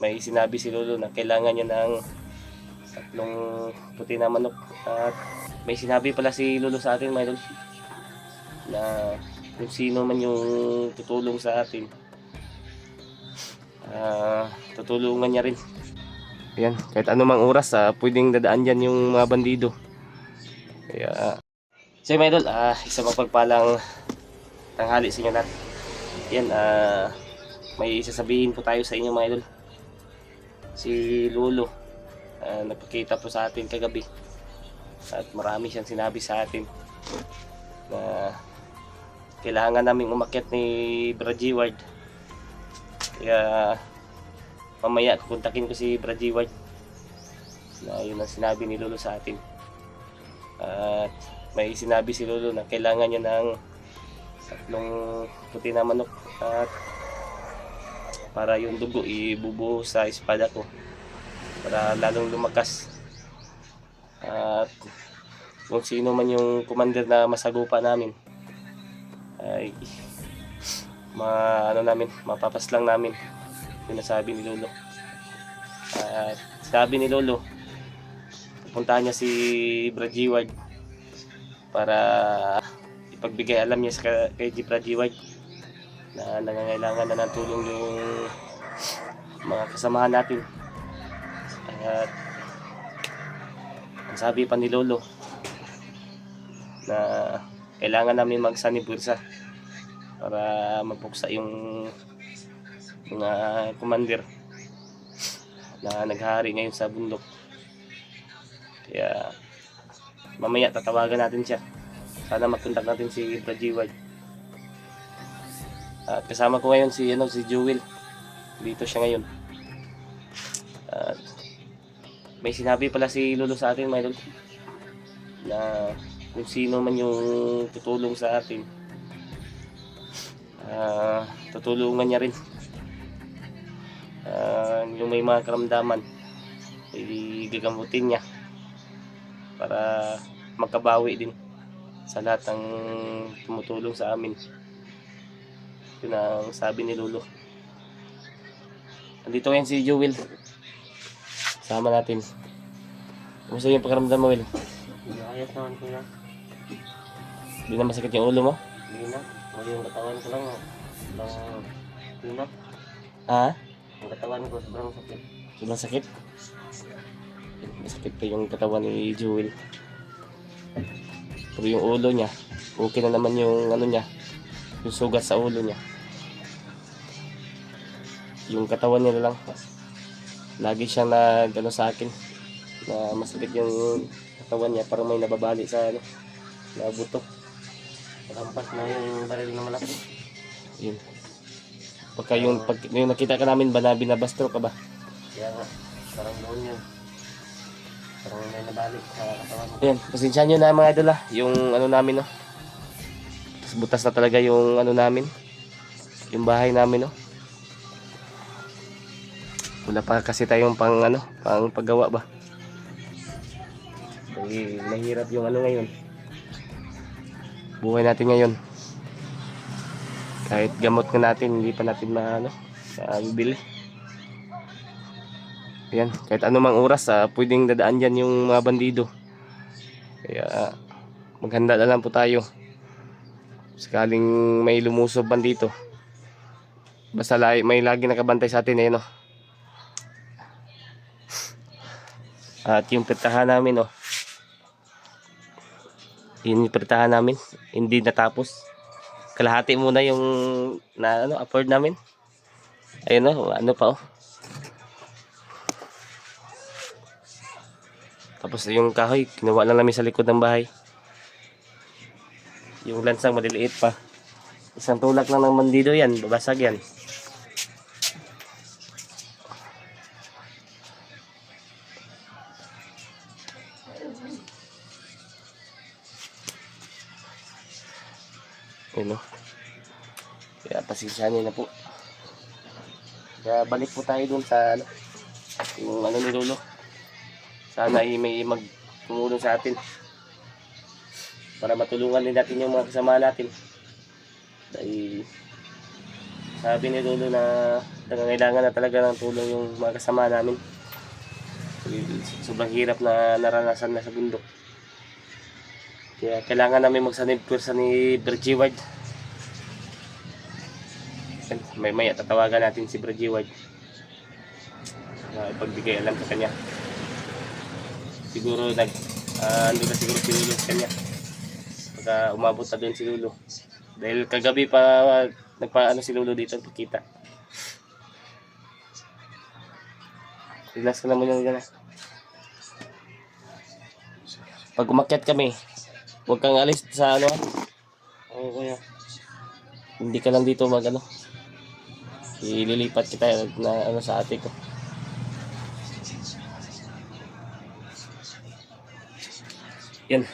may sinabi si Lolo na kailangan niya ng tatlong puti na manok. At may sinabi pala si Lolo sa atin, mga idol, na kung sino man yung tutulong sa atin, tutulungan niya rin. Ayan, kahit anumang oras pwedeng dadaan dyan yung mga bandido. Kaya so mga idol, isang mapagpalang tanghali sa inyo lahat. Yan, may sasabihin po tayo sa inyo, mga idol. Si Lolo nagpakita po sa atin kagabi at marami siyang sinabi sa atin na kailangan naming umakyat ni Brad Ward. Kaya mamaya kukontakin ko si Brad Ward, na yun ang sinabi ni Lolo sa atin. At may sinabi si Lolo na kailangan niya ng tatlong puti na manok at para yung dugo ibubuhos sa espada ko para lalong lumakas. At kung sino man yung commander na masagupa namin ay mapapaslang namin. Yun ang sabi ni Lolo. At sabi ni Lolo, pupuntahan niya si Brad Ward para ipagbigay alam niya kay Brad Ward na nangangailangan na ng tulong yung mga kasamahan natin. At ang sabi pa ni Lolo na kailangan namin magsanibulsa para mapuksa yung mga commander na naghahari ngayon sa bundok. Kaya mamaya tatawagan natin siya. Sana makontak natin si Brad Ward. At kasama ko ngayon si Jewel. Dito siya ngayon. At may sinabi pala si Lolo sa atin, mga idol, na kung sino man yung tutulong sa atin, tutulungan niya rin. Yung may mga karamdaman ay gagamutin niya para magkabawi din sa lahat ng tumutulong sa amin. Yun ang sabi ni Lolo. Andito ngayon si Jewel, sama natin. Kumusta yung pakaramdam mo, Will? Ayos naman ko na. Hindi na masakit yung ulo mo? Hindi na. Mali yung katawan ko lang. Pinap. Ha? Yung katawan ko sobrang sakit. Sobrang sakit? Masakit pa yung katawan ni Jewel. Pero yung ulo niya, okay na naman yung niya, yung sugat sa ulo niya. Yung katawan niya na lang. Lagi siyang nag sa akin na masakit yung katawan niya, parang may nababali sa na buto. Rampas na yung baril na malaki. Yun. Pagka yung nakita ka namin ba na binabastro ka ba? Kaya nga, parang doon yun. Parang may nabalik sa katawan ko. Ayan, pasensya nyo na, mga idol, yung namin, no. Butas na talaga yung namin. Yung bahay namin, no. Wala pa kasi tayong pang paggawa ba. Dahil mahirap yung ngayon. Buhay natin ngayon. Kahit gamot ko natin, hindi pa natin bibili. Ayan, kahit anumang oras pwedeng dadaan dyan yung mga bandido. Kaya maghanda na lang po tayo sakaling may lumusob bandito. Basta may lagi nakabantay sa atin, no. At yung pertahan namin, yun yung pertahan namin, hindi natapos. Kalahati muna yung afford namin. Ayun, pa. Tapos yung kahoy, kinuha lang namin sa likod ng bahay. Yung lansang maliliit pa. Isang tulak lang ng bandido yan, babasag yan. Ayun, kaya pasensyahan niyo na po. Kaya balik po tayo dun sa yung ni Lolo. Sana ay may magtumulong sa atin para matulungan din natin yung mga kasama natin. Dahil Sabi ni Lolo na nangangailangan na talaga ng tulong yung mga kasama namin. Sobrang hirap na naranasan na sa bundok. Kaya kailangan namin magsanib kursa ni Bergie Ward. May tatawagan natin si Bergie Ward. Ipagbigay alam sa kanya. Siguro ando na siguro si Lolo sa kanya. Pagka umabot na doon si Lolo. Dahil kagabi pa nagpaano si Lolo dito kita. Relax ka naman yung gana. Pag umakyat kami, huwag kang alis sa ano. Oo kuya. Hindi ka lang dito mag ano. Ililipat kita na ano sa ate ko. Yan.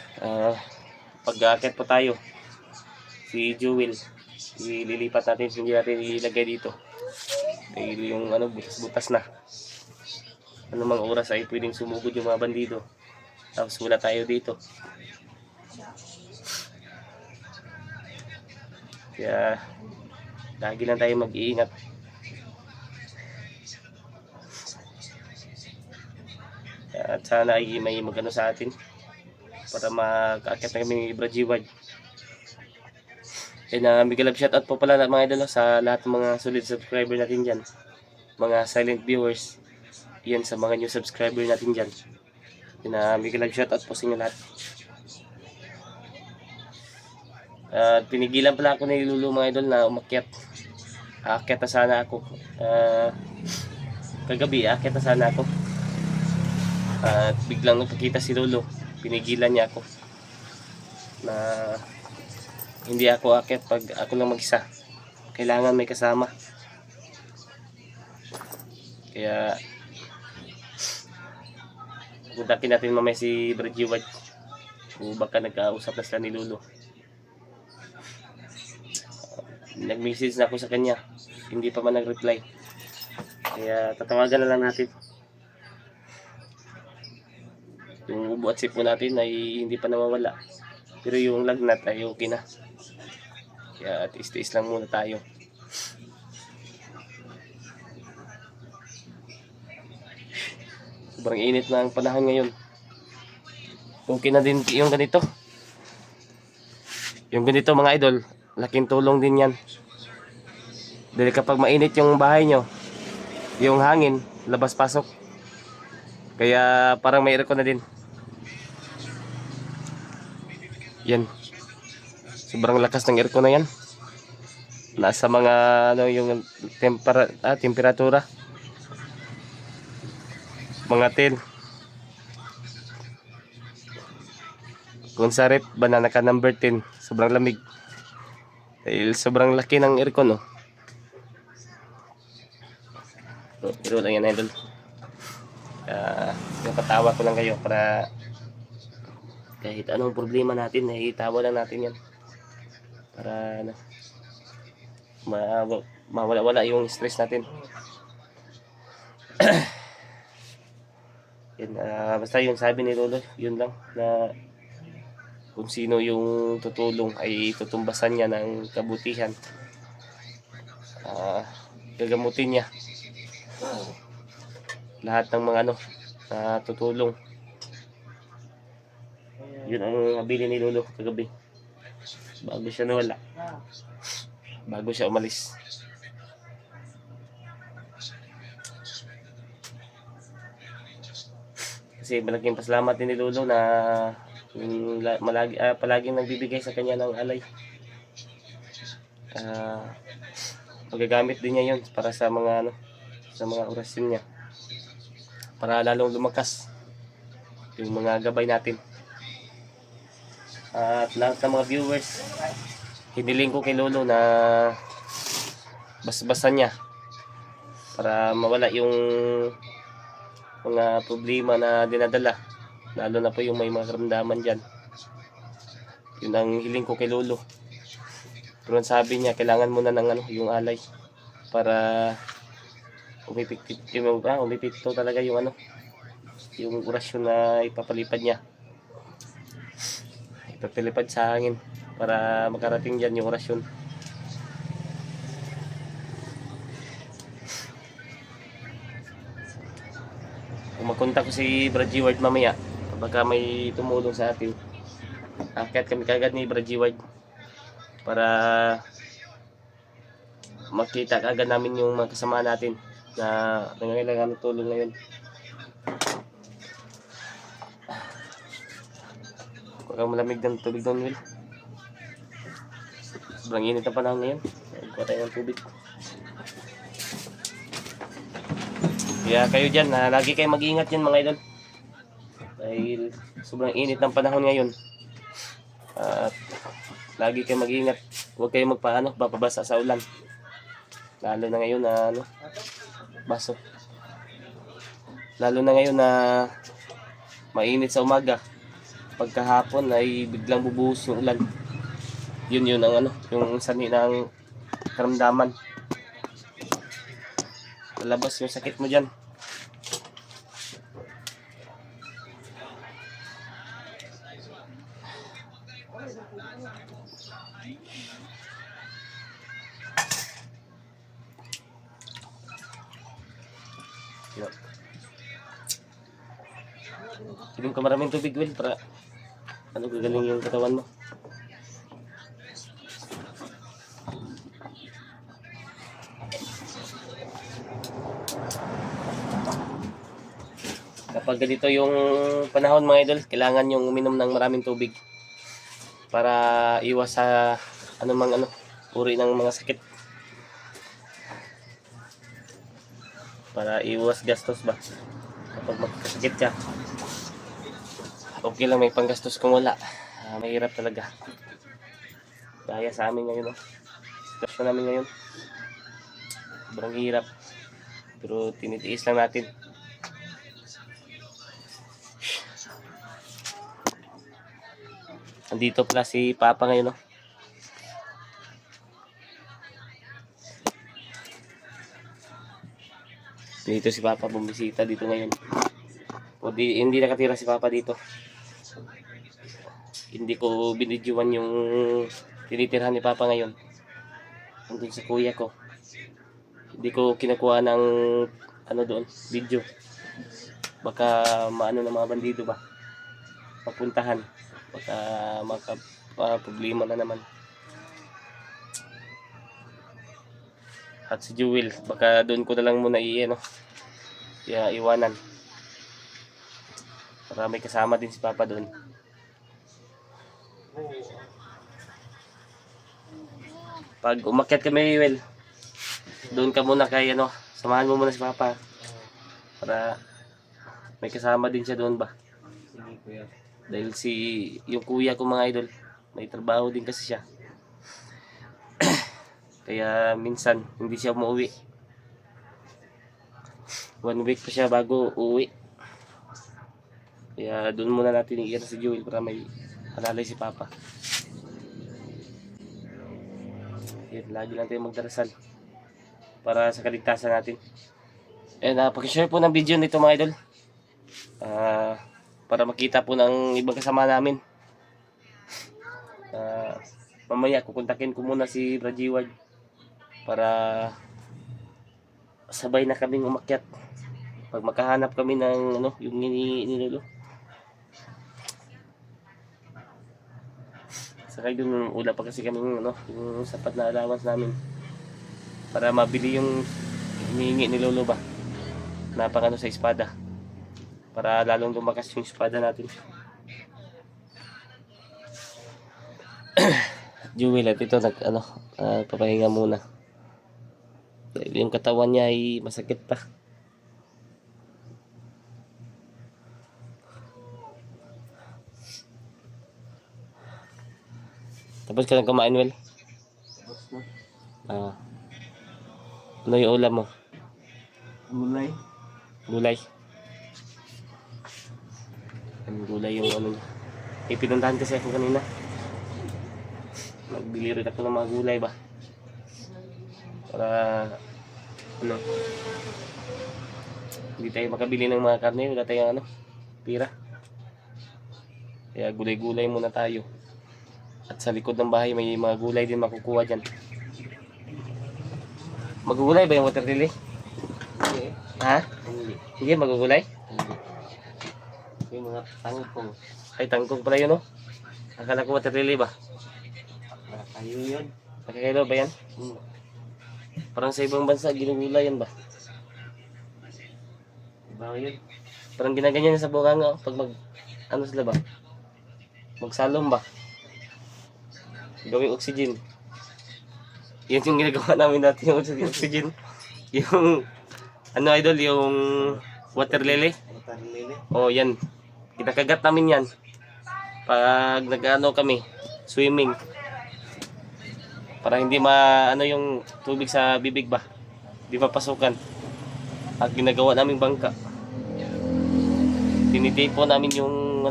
Pag-aakyat po tayo. Si Jewel. Ililipat natin. Hindi natin ilagay dito. Dahil yung ano butas-butas na. Anumang oras ay pwedeng sumugod yung mga bandido. Tapos wala tayo dito. Kaya lagi lang tayo mag-iingat. At sana ay may magano sa atin para mag-aakyat na kami ni Bergie Ward. And big love shoutout po pala mga idol sa lahat ng mga solid subscriber natin dyan. Mga silent viewers. Yan sa mga new subscriber natin dyan. Big love shoutout po sa inyo lahat. At pinigilan pala ako ni Lulu mga idol na umakyat. Aakyat na sana ako. Kagabi aakyat na sana ako. At biglang nagpakita si Lulu. Pinigilan niya ako. Na hindi ako aakyat pag ako lang mag-isa. Kailangan may kasama. Kaya puntakin natin mamaya si Bergie Ward. O baka nagkausap na sila ni Lulu. Nag-message na ako sa kanya. Hindi pa man nag-reply. Kaya tatawagan na lang natin. Yung ubo at sipo natin ay hindi pa nawawala. Pero yung lagnat ay okay na. Kaya tiis-tiis lang muna tayo. Sobrang init na ang panahon ngayon. Okay na din yung ganito. Yung ganito mga idol, laking tulong din yan. Dahil kapag mainit yung bahay nyo, yung hangin, labas-pasok. Kaya parang may aircon na din. Yan. Sobrang lakas ng aircon na yan. Nasa mga ano yung temperatura. Mga 10. Kung sa rep, banana ka number 10. Sobrang lamig. Dahil sobrang laki ng aircon, no? Pero lang yan, idol. Napatawa ko lang kayo para kahit anong problema natin, itawa lang natin yan. Para ano, mawala-wala yung stress natin. Yan, basta yung sabi ni Lolo, yun lang, na kung sino yung tutulong ay tutumbasan niya ng kabutihan. Gagamutin niya lahat ng mga ano na tutulong. Yun ang nabili ni Lolo kagabi bago siya nawala, bago siya umalis. Kasi malaking pasalamat din ni Lolo na palaging nagbibigay sa kanya ng alay. Magagamit din niya yun para sa mga ano, sa mga orasyon niya, para lalong lumakas yung mga gabay natin. At lahat ng mga viewers, hiniling ko kay Lolo na bas-basan niya para mawala yung mga problema na dinadala, lalo na po yung may mga karamdaman dyan. Yun ang hiling ko kay Lolo. Pero sabi niya kailangan muna ng ano, yung alay para umipikto talaga yung ano, yung orasyon na ipapalipad niya, ipapalipad sa hangin para makarating dyan yung orasyon. Kumakontak ko si Brad G. Ward mamaya. Baka may tumulong sa atin. Akyat kami kagad ni Brad G. Ward para makita kagad namin yung mga kasama natin na nangangailangan ng tulong ngayon. Huwag kang malamig ng tubig doon, Will. Sobrang init ang panahon ngayon. Kuha tayo ng tubig. Kaya kayo dyan, lagi kayo mag-iingat yan mga idol. Dahil sobrang init ng panahon ngayon. At lagi kayo mag-iingat. Huwag kayo papabasa sa ulan. Lalo na ngayon na baso. Lalo na ngayon na mainit sa umaga. Pagkahapon ay biglang bubuhos yung ulan. Yun ang yung sani ng karamdaman. Lalabas yung sakit mo dyan. Inom ka maraming tubig, Will, para gagaling yung katawan mo. Kapag ganito yung panahon mga idol, kailangan yung uminom ng maraming tubig para iwas sa anumang uri ng mga sakit. Para iwas gastos ba kapag magkasakit ka. Okay lang may panggastos kung wala. Mahirap talaga. Kaya sa amin ngayon, sitwasyon namin ngayon, sobrang hirap. Pero tinitiis lang natin. Andito pala si Papa ngayon, no? Dito si Papa, bumisita dito ngayon. Hindi nakatira si Papa dito. Hindi ko binidyoan yung tinitirhan ni Papa ngayon. Andun sa kuya ko. Hindi ko kinakuha ng doon, video. Baka maano ng mga bandido ba? Papuntahan. Baka problema na naman. At si Jewel, baka doon ko na lang muna iwanan. Para may kasama din si Papa doon. Pag umakyat kami, Will, doon ka muna kay samahan mo muna si Papa. Para may kasama din siya doon ba? Sige, kuya. Dahil yung kuya ko mga idol, may trabaho din kasi siya. Kaya minsan hindi siya umuwi. 1 week pa siya bago uuwi. Kaya doon muna natin iyan si Joel para may alalay si Papa. Yan, lagi lang tayo magdarasal para sa kaligtasan natin. And pag-share po ng video nito mga idol. Para makita po ng ibang kasama namin. Mamaya kukontakin ko muna si Brad G. Ward para sabay na kaming umakyat. Pag makahanap kami ng yung nilolo. Sakay dun, wala pa kasi kaming yung sapat na allowance namin para mabili yung hinihingi ni lolo ba na pang sa espada para lalong lumakas yung espada natin. Jewel at ito papahinga muna dahil yung katawan niya ay masakit pa. Tapos ka nang kumain, Will? Tapos na. Ano yung ulam mo? Gulay. Gulay. Ang gulay yung niya. Pinuntahan kasi ako kanina. Nagbili rin ako ng mga gulay ba? Para hindi tayo makabili ng mga karne, wala tayong pira. Kaya gulay-gulay muna tayo. At sa likod ng bahay may mga gulay din makukuha dyan. Magugulay ba yung water lily? Hindi. Ha? Hindi. Sige, magugulay? Hindi. Yung mga tangkong. Ay, tangkong pala yun, no? Akala ko water lily ba? Nakakayo yun. Nakakailaw ba yan? Hmm. Parang sa ibang bansa, ginugula yan ba? Iba yun. Parang ginaganyan sa bunganga, pag ano sila ba? Magsalom ba? Gawing oxygen. Yan yung ginagawa namin dati, yung oxygen. Yung, ano idol, yung water lily. Water lily. Oh, yan. Kinakagat namin yan. Pag nag-ano kami, swimming. Para hindi ano yung tubig sa bibig ba? Di mapasukan. At ginagawa namin bangka. Tinitipo namin yung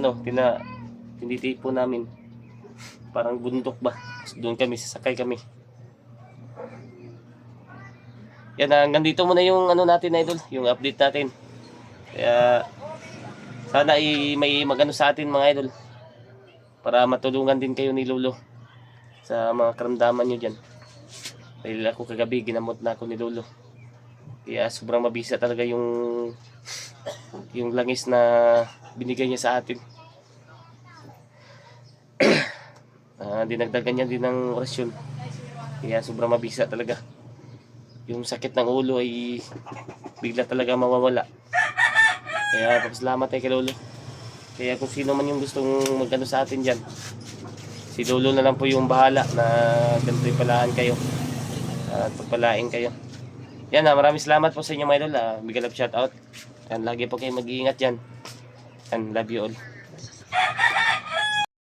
tinitipo namin. Parang bundok ba? Doon kami, sasakay kami. Yan, hanggang dito muna yung ano natin, idol, yung update natin. Kaya sana may magano sa atin mga idol para matulungan din kayo ni Lolo sa mga karamdaman nyo dyan. Dahil ako kagabi ginamot na ako ni Lolo. Kaya sobrang mabisa talaga yung langis na binigay niya sa atin. Dinagdagan niya din ng orasyon. Kaya sobrang mabisa talaga. Yung sakit ng ulo ay bigla talaga mawawala. Kaya papasalamat tayo kay Lolo. Kaya kung sino man yung gustong magano sa atin dyan, si Lolo na lang po yung bahala na ganito'y palaan kayo at pagpalain kayo. Yan, maraming salamat po sa inyo mga idol. Big love shout out. Yan, lagi po kayo mag-iingat dyan. And love you all.